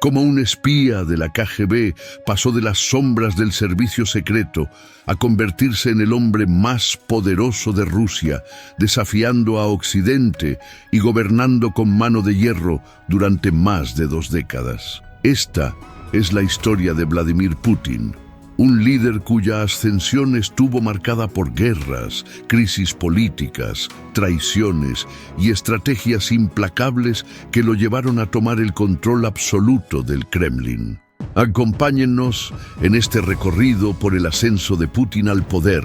Como un espía de la KGB, pasó de las sombras del servicio secreto a convertirse en el hombre más poderoso de Rusia, desafiando a Occidente y gobernando con mano de hierro durante más de 2 décadas. Esta es la historia de Vladimir Putin, un líder cuya ascensión estuvo marcada por guerras, crisis políticas, traiciones y estrategias implacables que lo llevaron a tomar el control absoluto del Kremlin. Acompáñennos en este recorrido por el ascenso de Putin al poder,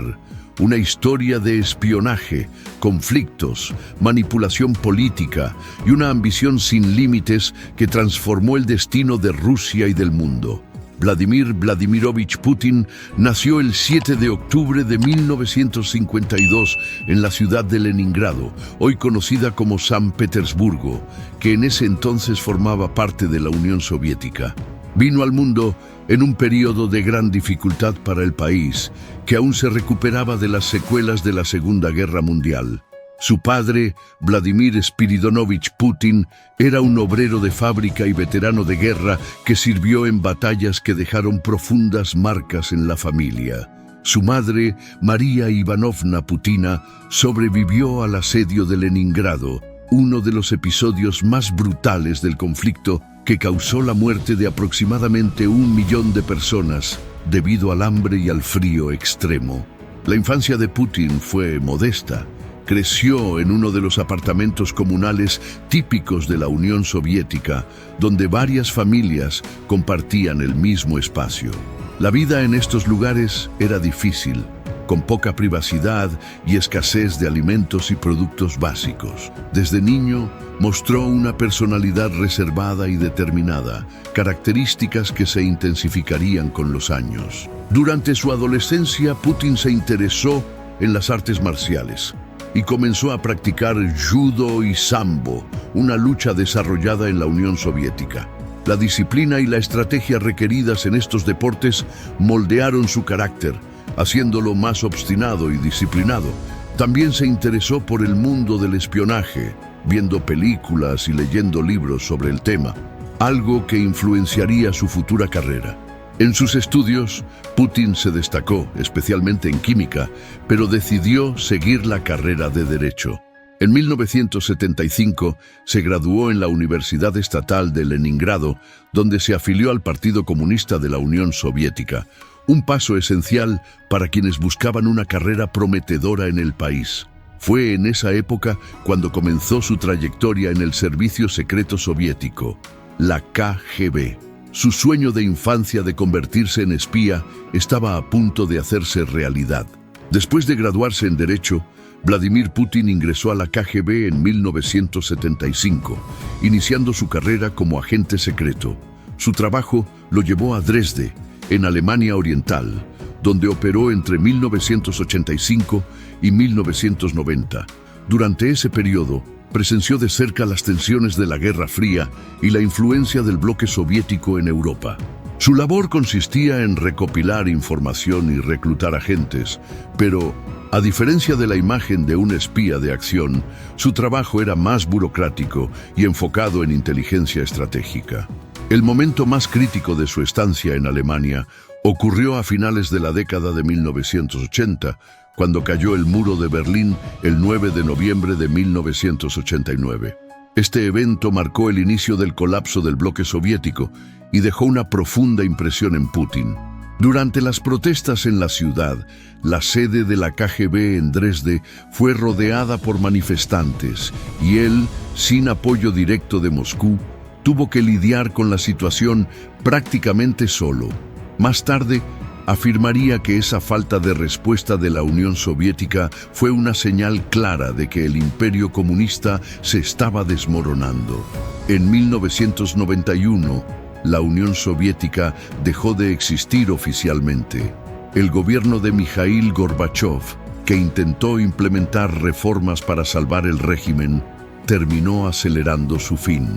una historia de espionaje, conflictos, manipulación política y una ambición sin límites que transformó el destino de Rusia y del mundo. Vladimir Vladimirovich Putin nació el 7 de octubre de 1952 en la ciudad de Leningrado, hoy conocida como San Petersburgo, que en ese entonces formaba parte de la Unión Soviética. Vino al mundo en un periodo de gran dificultad para el país, que aún se recuperaba de las secuelas de la Segunda Guerra Mundial. Su padre, Vladimir Spiridonovich Putin, era un obrero de fábrica y veterano de guerra que sirvió en batallas que dejaron profundas marcas en la familia. Su madre, María Ivanovna Putina, sobrevivió al asedio de Leningrado, uno de los episodios más brutales del conflicto que causó la muerte de aproximadamente 1 millón de personas debido al hambre y al frío extremo. La infancia de Putin fue modesta. Creció en uno de los apartamentos comunales típicos de la Unión Soviética, donde varias familias compartían el mismo espacio. La vida en estos lugares era difícil, con poca privacidad y escasez de alimentos y productos básicos. Desde niño mostró una personalidad reservada y determinada, características que se intensificarían con los años. Durante su adolescencia, Putin se interesó en las artes marciales y comenzó a practicar judo y sambo, una lucha desarrollada en la Unión Soviética. La disciplina y la estrategia requeridas en estos deportes moldearon su carácter, haciéndolo más obstinado y disciplinado. También se interesó por el mundo del espionaje, viendo películas y leyendo libros sobre el tema, algo que influenciaría su futura carrera. En sus estudios, Putin se destacó, especialmente en química, pero decidió seguir la carrera de Derecho. En 1975 se graduó en la Universidad Estatal de Leningrado, donde se afilió al Partido Comunista de la Unión Soviética, un paso esencial para quienes buscaban una carrera prometedora en el país. Fue en esa época cuando comenzó su trayectoria en el servicio secreto soviético, la KGB. Su sueño de infancia de convertirse en espía estaba a punto de hacerse realidad. Después de graduarse en Derecho, Vladimir Putin ingresó a la KGB en 1975, iniciando su carrera como agente secreto. Su trabajo lo llevó a Dresde, en Alemania Oriental, donde operó entre 1985 y 1990. Durante ese periodo, presenció de cerca las tensiones de la Guerra Fría y la influencia del bloque soviético en Europa. Su labor consistía en recopilar información y reclutar agentes, pero, a diferencia de la imagen de un espía de acción, su trabajo era más burocrático y enfocado en inteligencia estratégica. El momento más crítico de su estancia en Alemania ocurrió a finales de la década de 1980, cuando cayó el muro de Berlín el 9 de noviembre de 1989. Este evento marcó el inicio del colapso del bloque soviético y dejó una profunda impresión en Putin. Durante las protestas en la ciudad, la sede de la KGB en Dresde fue rodeada por manifestantes y él, sin apoyo directo de Moscú, tuvo que lidiar con la situación prácticamente solo. Más tarde, afirmaría que esa falta de respuesta de la Unión Soviética fue una señal clara de que el imperio comunista se estaba desmoronando. En 1991, la Unión Soviética dejó de existir oficialmente. El gobierno de Mikhail Gorbachev, que intentó implementar reformas para salvar el régimen, terminó acelerando su fin.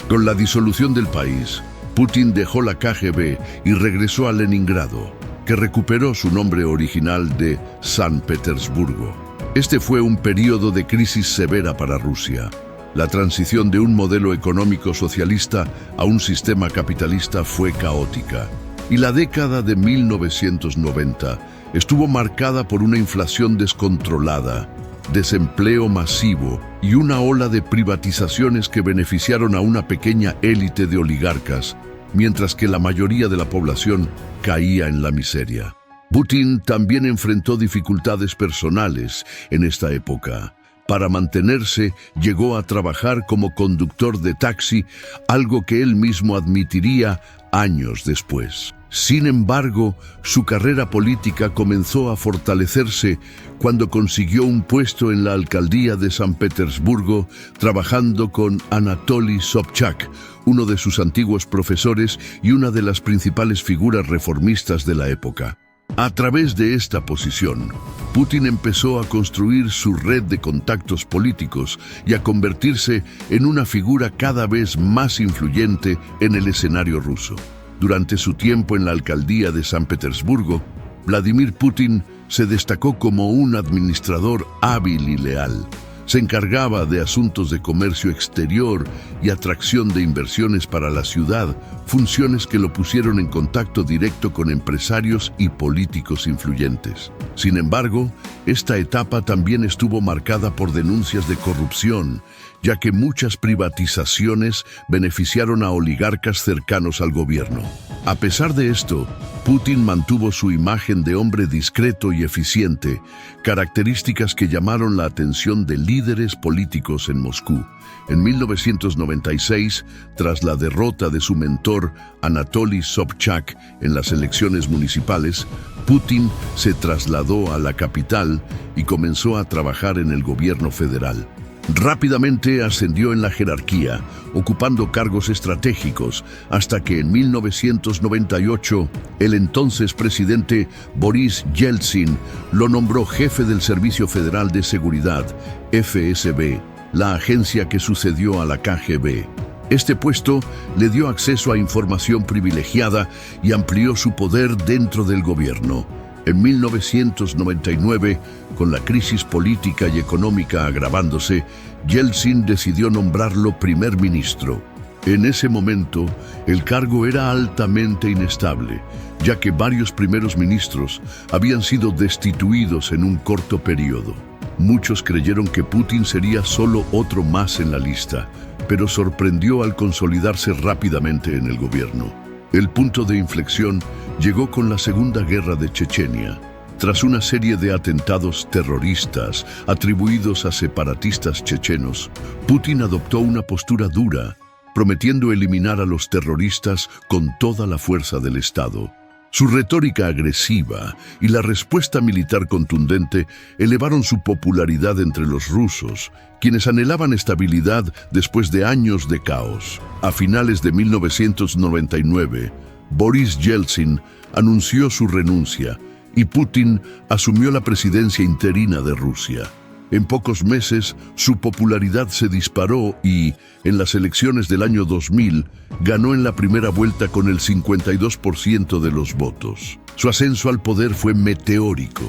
Con la disolución del país, Putin dejó la KGB y regresó a Leningrado, que recuperó su nombre original de San Petersburgo. Este fue un periodo de crisis severa para Rusia. La transición de un modelo económico socialista a un sistema capitalista fue caótica, y la década de 1990 estuvo marcada por una inflación descontrolada, desempleo masivo y una ola de privatizaciones que beneficiaron a una pequeña élite de oligarcas, mientras que la mayoría de la población caía en la miseria. Putin también enfrentó dificultades personales en esta época. Para mantenerse, llegó a trabajar como conductor de taxi, algo que él mismo admitiría años después. Sin embargo, su carrera política comenzó a fortalecerse cuando consiguió un puesto en la alcaldía de San Petersburgo, trabajando con Anatoly Sobchak, uno de sus antiguos profesores y una de las principales figuras reformistas de la época. A través de esta posición, Putin empezó a construir su red de contactos políticos y a convertirse en una figura cada vez más influyente en el escenario ruso. Durante su tiempo en la alcaldía de San Petersburgo, Vladimir Putin se destacó como un administrador hábil y leal. Se encargaba de asuntos de comercio exterior y atracción de inversiones para la ciudad, funciones que lo pusieron en contacto directo con empresarios y políticos influyentes. Sin embargo, esta etapa también estuvo marcada por denuncias de corrupción, ya que muchas privatizaciones beneficiaron a oligarcas cercanos al gobierno. A pesar de esto, Putin mantuvo su imagen de hombre discreto y eficiente, características que llamaron la atención de líderes políticos en Moscú. En 1996, tras la derrota de su mentor Anatoly Sobchak en las elecciones municipales, Putin se trasladó a la capital y comenzó a trabajar en el gobierno federal. Rápidamente ascendió en la jerarquía, ocupando cargos estratégicos, hasta que en 1998 el entonces presidente Boris Yeltsin lo nombró jefe del Servicio Federal de Seguridad, FSB, la agencia que sucedió a la KGB. Este puesto le dio acceso a información privilegiada y amplió su poder dentro del gobierno. En 1999, con la crisis política y económica agravándose, Yeltsin decidió nombrarlo primer ministro. En ese momento, el cargo era altamente inestable, ya que varios primeros ministros habían sido destituidos en un corto periodo. Muchos creyeron que Putin sería solo otro más en la lista, pero sorprendió al consolidarse rápidamente en el gobierno. El punto de inflexión llegó con la Segunda Guerra de Chechenia. Tras una serie de atentados terroristas atribuidos a separatistas chechenos, Putin adoptó una postura dura, prometiendo eliminar a los terroristas con toda la fuerza del Estado. Su retórica agresiva y la respuesta militar contundente elevaron su popularidad entre los rusos, quienes anhelaban estabilidad después de años de caos. A finales de 1999, Boris Yeltsin anunció su renuncia y Putin asumió la presidencia interina de Rusia. En pocos meses, su popularidad se disparó y, en las elecciones del año 2000, ganó en la primera vuelta con el 52% de los votos. Su ascenso al poder fue meteórico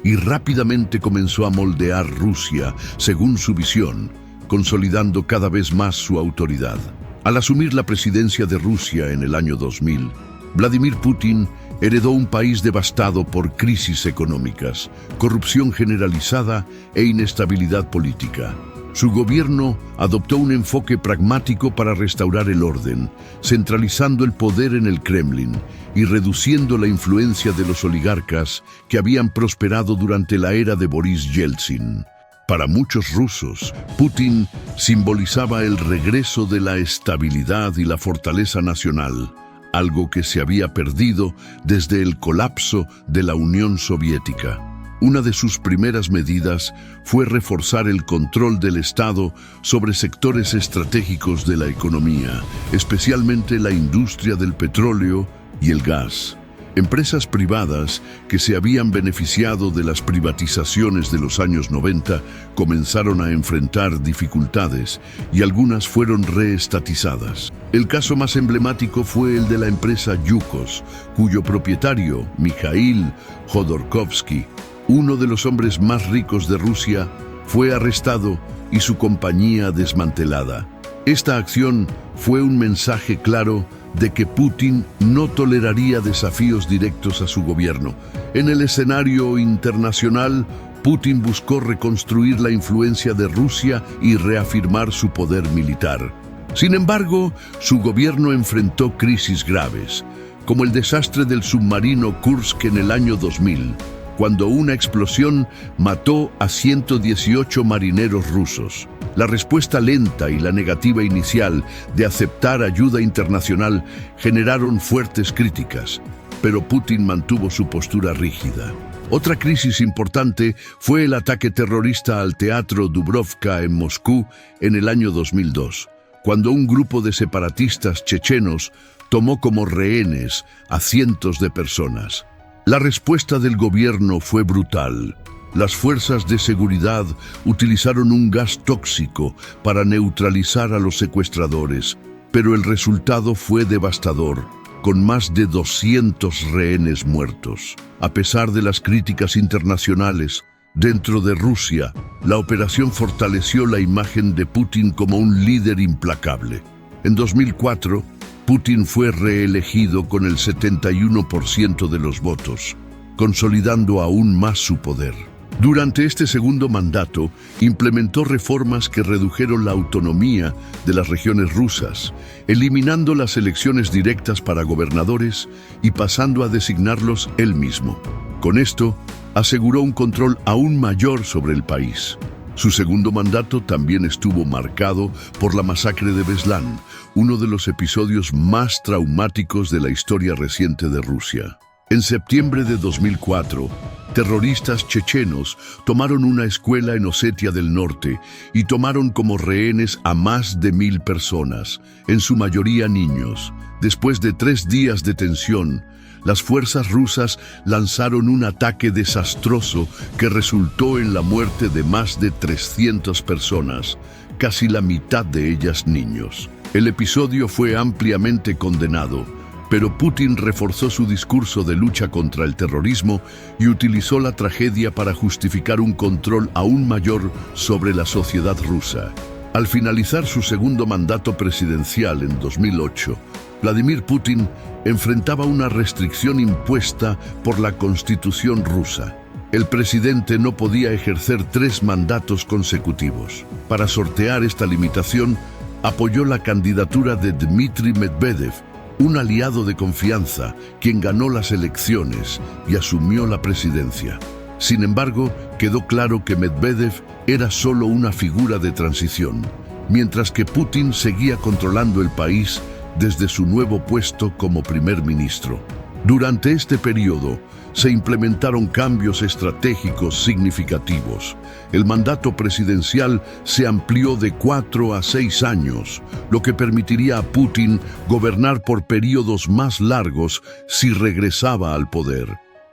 y rápidamente comenzó a moldear Rusia según su visión, consolidando cada vez más su autoridad. Al asumir la presidencia de Rusia en el año 2000, Vladimir Putin heredó un país devastado por crisis económicas, corrupción generalizada e inestabilidad política. Su gobierno adoptó un enfoque pragmático para restaurar el orden, centralizando el poder en el Kremlin y reduciendo la influencia de los oligarcas que habían prosperado durante la era de Boris Yeltsin. Para muchos rusos, Putin simbolizaba el regreso de la estabilidad y la fortaleza nacional, algo que se había perdido desde el colapso de la Unión Soviética. Una de sus primeras medidas fue reforzar el control del Estado sobre sectores estratégicos de la economía, especialmente la industria del petróleo y el gas. Empresas privadas que se habían beneficiado de las privatizaciones de los años 90 comenzaron a enfrentar dificultades y algunas fueron reestatizadas. El caso más emblemático fue el de la empresa Yukos, cuyo propietario, Mikhail Khodorkovsky, uno de los hombres más ricos de Rusia, fue arrestado y su compañía desmantelada. Esta acción fue un mensaje claro de que Putin no toleraría desafíos directos a su gobierno. En el escenario internacional, Putin buscó reconstruir la influencia de Rusia y reafirmar su poder militar. Sin embargo, su gobierno enfrentó crisis graves, como el desastre del submarino Kursk en el año 2000, cuando una explosión mató a 118 marineros rusos. La respuesta lenta y la negativa inicial de aceptar ayuda internacional generaron fuertes críticas, pero Putin mantuvo su postura rígida. Otra crisis importante fue el ataque terrorista al Teatro Dubrovka en Moscú en el año 2002, cuando un grupo de separatistas chechenos tomó como rehenes a cientos de personas. La respuesta del gobierno fue brutal. Las fuerzas de seguridad utilizaron un gas tóxico para neutralizar a los secuestradores, pero el resultado fue devastador, con más de 200 rehenes muertos. A pesar de las críticas internacionales, dentro de Rusia, la operación fortaleció la imagen de Putin como un líder implacable. En 2004, Putin fue reelegido con el 71% de los votos, consolidando aún más su poder. Durante este segundo mandato, implementó reformas que redujeron la autonomía de las regiones rusas, eliminando las elecciones directas para gobernadores y pasando a designarlos él mismo. Con esto, aseguró un control aún mayor sobre el país. Su segundo mandato también estuvo marcado por la masacre de Beslan, uno de los episodios más traumáticos de la historia reciente de Rusia. En septiembre de 2004, terroristas chechenos tomaron una escuela en Osetia del Norte y tomaron como rehenes a más de 1000 personas, en su mayoría niños. Después de 3 días de tensión, las fuerzas rusas lanzaron un ataque desastroso que resultó en la muerte de más de 300 personas, casi la mitad de ellas niños. El episodio fue ampliamente condenado, pero Putin reforzó su discurso de lucha contra el terrorismo y utilizó la tragedia para justificar un control aún mayor sobre la sociedad rusa. Al finalizar su segundo mandato presidencial en 2008, Vladimir Putin enfrentaba una restricción impuesta por la Constitución rusa. El presidente no podía ejercer 3 mandatos consecutivos. Para sortear esta limitación, apoyó la candidatura de Dmitry Medvedev, un aliado de confianza, quien ganó las elecciones y asumió la presidencia. Sin embargo, quedó claro que Medvedev era solo una figura de transición, mientras que Putin seguía controlando el país desde su nuevo puesto como primer ministro. Durante este periodo, se implementaron cambios estratégicos significativos. El mandato presidencial se amplió de 4 a 6 años, lo que permitiría a Putin gobernar por periodos más largos si regresaba al poder.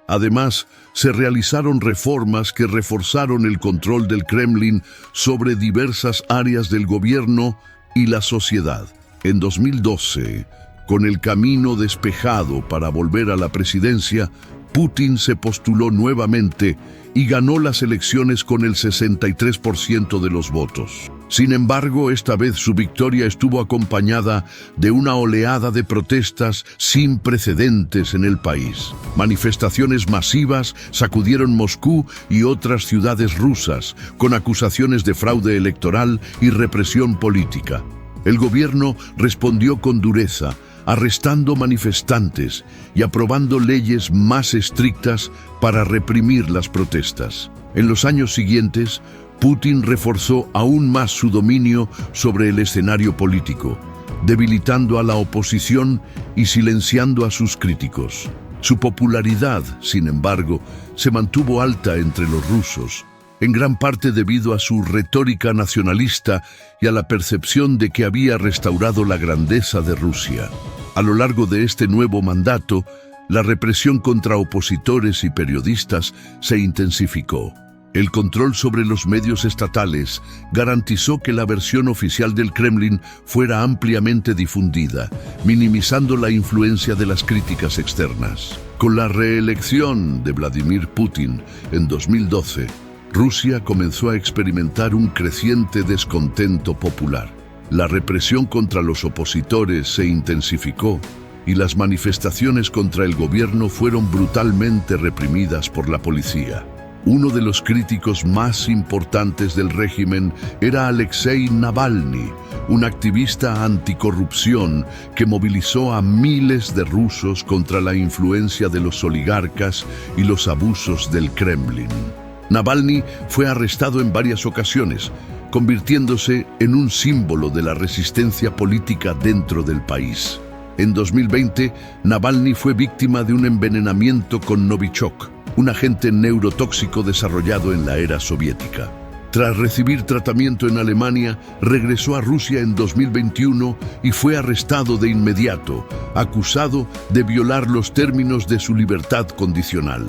Además, se realizaron reformas que reforzaron el control del Kremlin sobre diversas áreas del gobierno y la sociedad. En 2012, con el camino despejado para volver a la presidencia, Putin se postuló nuevamente y ganó las elecciones con el 63% de los votos. Sin embargo, esta vez su victoria estuvo acompañada de una oleada de protestas sin precedentes en el país. Manifestaciones masivas sacudieron Moscú y otras ciudades rusas, con acusaciones de fraude electoral y represión política. El gobierno respondió con dureza, arrestando manifestantes y aprobando leyes más estrictas para reprimir las protestas. En los años siguientes, Putin reforzó aún más su dominio sobre el escenario político, debilitando a la oposición y silenciando a sus críticos. Su popularidad, sin embargo, se mantuvo alta entre los rusos, en gran parte debido a su retórica nacionalista y a la percepción de que había restaurado la grandeza de Rusia. A lo largo de este nuevo mandato, la represión contra opositores y periodistas se intensificó. El control sobre los medios estatales garantizó que la versión oficial del Kremlin fuera ampliamente difundida, minimizando la influencia de las críticas externas. Con la reelección de Vladimir Putin en 2012, Rusia comenzó a experimentar un creciente descontento popular. La represión contra los opositores se intensificó y las manifestaciones contra el gobierno fueron brutalmente reprimidas por la policía. Uno de los críticos más importantes del régimen era Alexei Navalny, un activista anticorrupción que movilizó a miles de rusos contra la influencia de los oligarcas y los abusos del Kremlin. Navalny fue arrestado en varias ocasiones, convirtiéndose en un símbolo de la resistencia política dentro del país. En 2020, Navalny fue víctima de un envenenamiento con Novichok, un agente neurotóxico desarrollado en la era soviética. Tras recibir tratamiento en Alemania, regresó a Rusia en 2021 y fue arrestado de inmediato, acusado de violar los términos de su libertad condicional.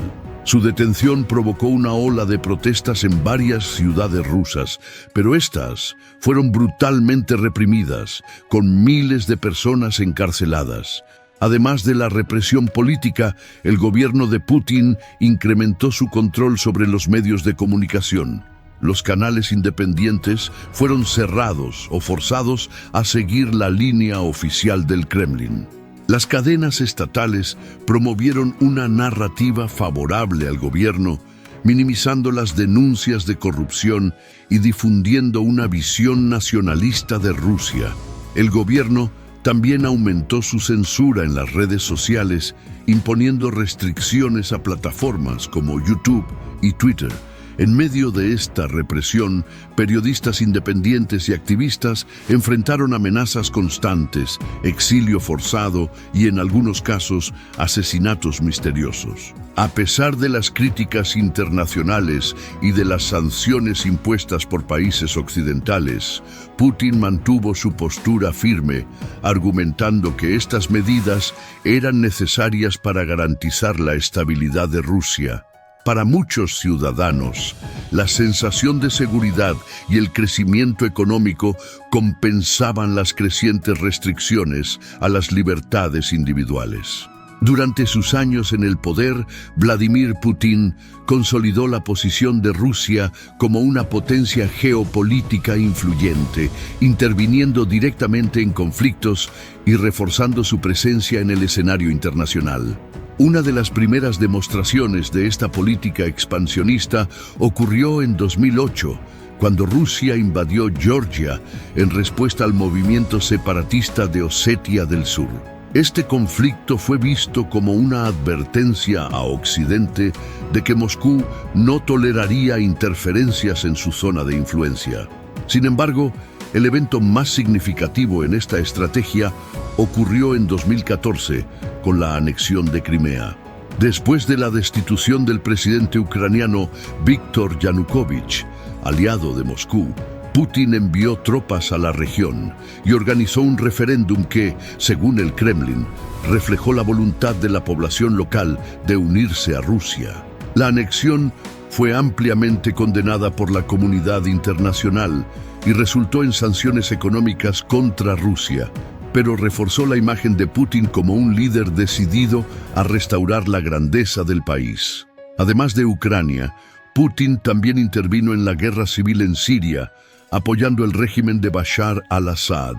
Su detención provocó una ola de protestas en varias ciudades rusas, pero estas fueron brutalmente reprimidas, con miles de personas encarceladas. Además de la represión política, el gobierno de Putin incrementó su control sobre los medios de comunicación. Los canales independientes fueron cerrados o forzados a seguir la línea oficial del Kremlin. Las cadenas estatales promovieron una narrativa favorable al gobierno, minimizando las denuncias de corrupción y difundiendo una visión nacionalista de Rusia. El gobierno también aumentó su censura en las redes sociales, imponiendo restricciones a plataformas como YouTube y Twitter. En medio de esta represión, periodistas independientes y activistas enfrentaron amenazas constantes, exilio forzado y, en algunos casos, asesinatos misteriosos. A pesar de las críticas internacionales y de las sanciones impuestas por países occidentales, Putin mantuvo su postura firme, argumentando que estas medidas eran necesarias para garantizar la estabilidad de Rusia. Para muchos ciudadanos, la sensación de seguridad y el crecimiento económico compensaban las crecientes restricciones a las libertades individuales. Durante sus años en el poder, Vladimir Putin consolidó la posición de Rusia como una potencia geopolítica influyente, interviniendo directamente en conflictos y reforzando su presencia en el escenario internacional. Una de las primeras demostraciones de esta política expansionista ocurrió en 2008, cuando Rusia invadió Georgia en respuesta al movimiento separatista de Osetia del Sur. Este conflicto fue visto como una advertencia a Occidente de que Moscú no toleraría interferencias en su zona de influencia. Sin embargo, el evento más significativo en esta estrategia ocurrió en 2014 con la anexión de Crimea. Después de la destitución del presidente ucraniano Víktor Yanukovych, aliado de Moscú, Putin envió tropas a la región y organizó un referéndum que, según el Kremlin, reflejó la voluntad de la población local de unirse a Rusia. La anexión fue ampliamente condenada por la comunidad internacional y resultó en sanciones económicas contra Rusia, pero reforzó la imagen de Putin como un líder decidido a restaurar la grandeza del país. Además de Ucrania, Putin también intervino en la guerra civil en Siria, apoyando el régimen de Bashar al-Assad.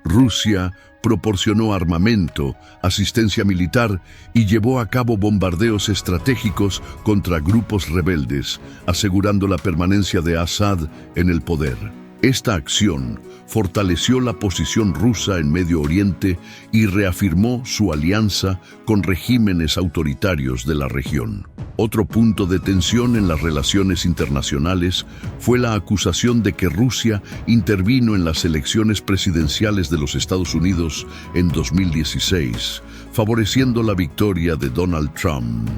Rusia proporcionó armamento, asistencia militar y llevó a cabo bombardeos estratégicos contra grupos rebeldes, asegurando la permanencia de Assad en el poder. Esta acción fortaleció la posición rusa en Medio Oriente y reafirmó su alianza con regímenes autoritarios de la región. Otro punto de tensión en las relaciones internacionales fue la acusación de que Rusia intervino en las elecciones presidenciales de los Estados Unidos en 2016, favoreciendo la victoria de Donald Trump.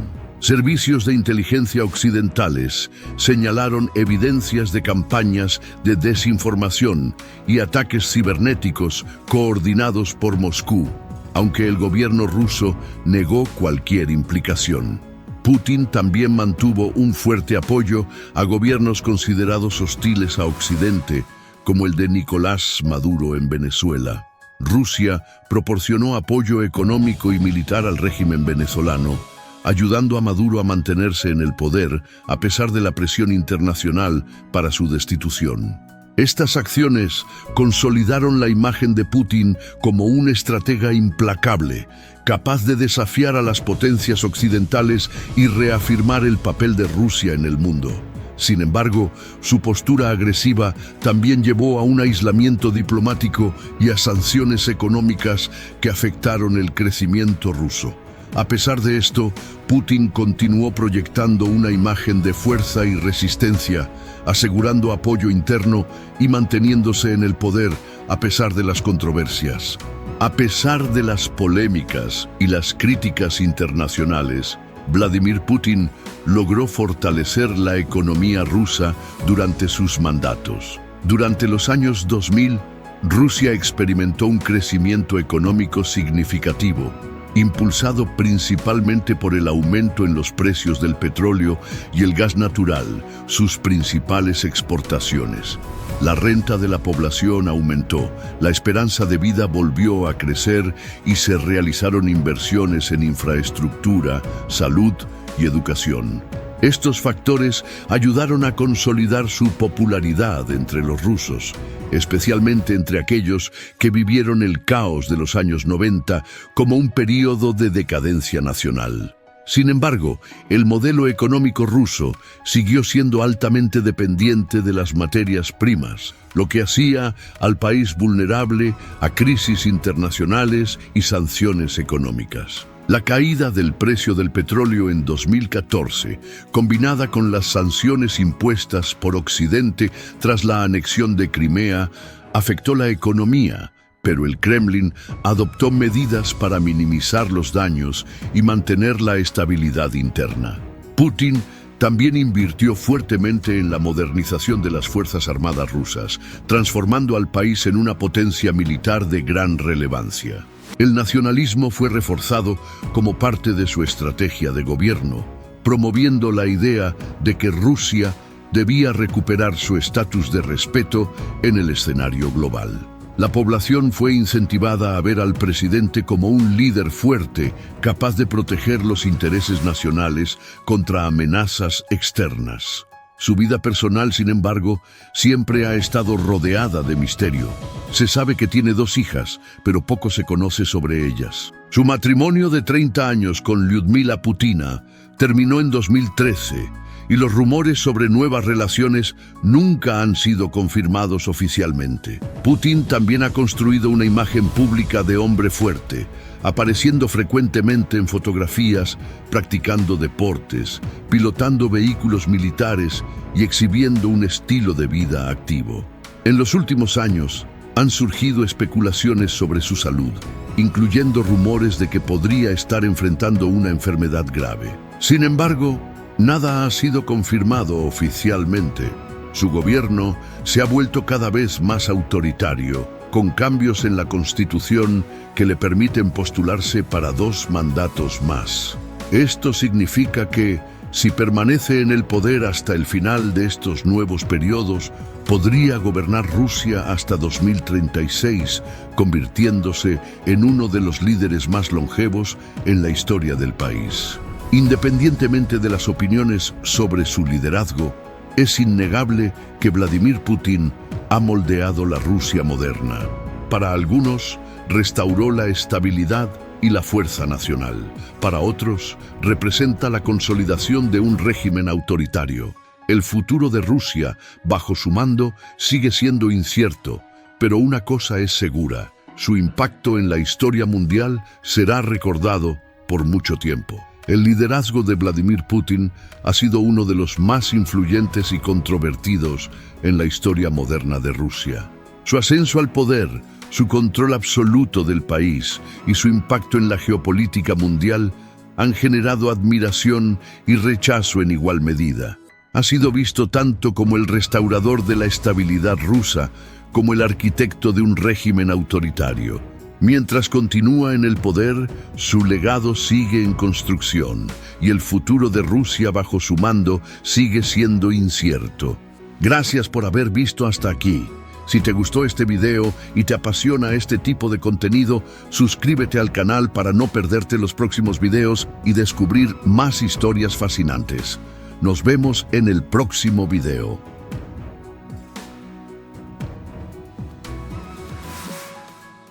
Servicios de inteligencia occidentales señalaron evidencias de campañas de desinformación y ataques cibernéticos coordinados por Moscú, aunque el gobierno ruso negó cualquier implicación. Putin también mantuvo un fuerte apoyo a gobiernos considerados hostiles a Occidente, como el de Nicolás Maduro en Venezuela. Rusia proporcionó apoyo económico y militar al régimen venezolano, ayudando a Maduro a mantenerse en el poder a pesar de la presión internacional para su destitución. Estas acciones consolidaron la imagen de Putin como un estratega implacable, capaz de desafiar a las potencias occidentales y reafirmar el papel de Rusia en el mundo. Sin embargo, su postura agresiva también llevó a un aislamiento diplomático y a sanciones económicas que afectaron el crecimiento ruso. A pesar de esto, Putin continuó proyectando una imagen de fuerza y resistencia, asegurando apoyo interno y manteniéndose en el poder a pesar de las controversias. A pesar de las polémicas y las críticas internacionales, Vladimir Putin logró fortalecer la economía rusa durante sus mandatos. Durante los años 2000, Rusia experimentó un crecimiento económico significativo, impulsado principalmente por el aumento en los precios del petróleo y el gas natural, sus principales exportaciones. La renta de la población aumentó, la esperanza de vida volvió a crecer y se realizaron inversiones en infraestructura, salud y educación. Estos factores ayudaron a consolidar su popularidad entre los rusos, especialmente entre aquellos que vivieron el caos de los años 90 como un período de decadencia nacional. Sin embargo, el modelo económico ruso siguió siendo altamente dependiente de las materias primas, lo que hacía al país vulnerable a crisis internacionales y sanciones económicas. La caída del precio del petróleo en 2014, combinada con las sanciones impuestas por Occidente tras la anexión de Crimea, afectó la economía, pero el Kremlin adoptó medidas para minimizar los daños y mantener la estabilidad interna. Putin también invirtió fuertemente en la modernización de las Fuerzas Armadas rusas, transformando al país en una potencia militar de gran relevancia. El nacionalismo fue reforzado como parte de su estrategia de gobierno, promoviendo la idea de que Rusia debía recuperar su estatus de respeto en el escenario global. La población fue incentivada a ver al presidente como un líder fuerte, capaz de proteger los intereses nacionales contra amenazas externas. Su vida personal, sin embargo, siempre ha estado rodeada de misterio. Se sabe que tiene 2 hijas, pero poco se conoce sobre ellas. Su matrimonio de 30 años con Lyudmila Putina terminó en 2013, y los rumores sobre nuevas relaciones nunca han sido confirmados oficialmente. Putin también ha construido una imagen pública de hombre fuerte, apareciendo frecuentemente en fotografías, practicando deportes, pilotando vehículos militares y exhibiendo un estilo de vida activo. En los últimos años, han surgido especulaciones sobre su salud, incluyendo rumores de que podría estar enfrentando una enfermedad grave. Sin embargo, nada ha sido confirmado oficialmente. Su gobierno se ha vuelto cada vez más autoritario, con cambios en la Constitución que le permiten postularse para 2 mandatos más. Esto significa que, si permanece en el poder hasta el final de estos nuevos periodos, podría gobernar Rusia hasta 2036, convirtiéndose en uno de los líderes más longevos en la historia del país. Independientemente de las opiniones sobre su liderazgo, es innegable que Vladimir Putin ha moldeado la Rusia moderna. Para algunos, restauró la estabilidad y la fuerza nacional. Para otros, representa la consolidación de un régimen autoritario. El futuro de Rusia, bajo su mando, sigue siendo incierto, pero una cosa es segura: su impacto en la historia mundial será recordado por mucho tiempo. El liderazgo de Vladimir Putin ha sido uno de los más influyentes y controvertidos en la historia moderna de Rusia. Su ascenso al poder, su control absoluto del país y su impacto en la geopolítica mundial han generado admiración y rechazo en igual medida. Ha sido visto tanto como el restaurador de la estabilidad rusa como el arquitecto de un régimen autoritario. Mientras continúa en el poder, su legado sigue en construcción y el futuro de Rusia bajo su mando sigue siendo incierto. Gracias por haber visto hasta aquí. Si te gustó este video y te apasiona este tipo de contenido, suscríbete al canal para no perderte los próximos videos y descubrir más historias fascinantes. Nos vemos en el próximo video.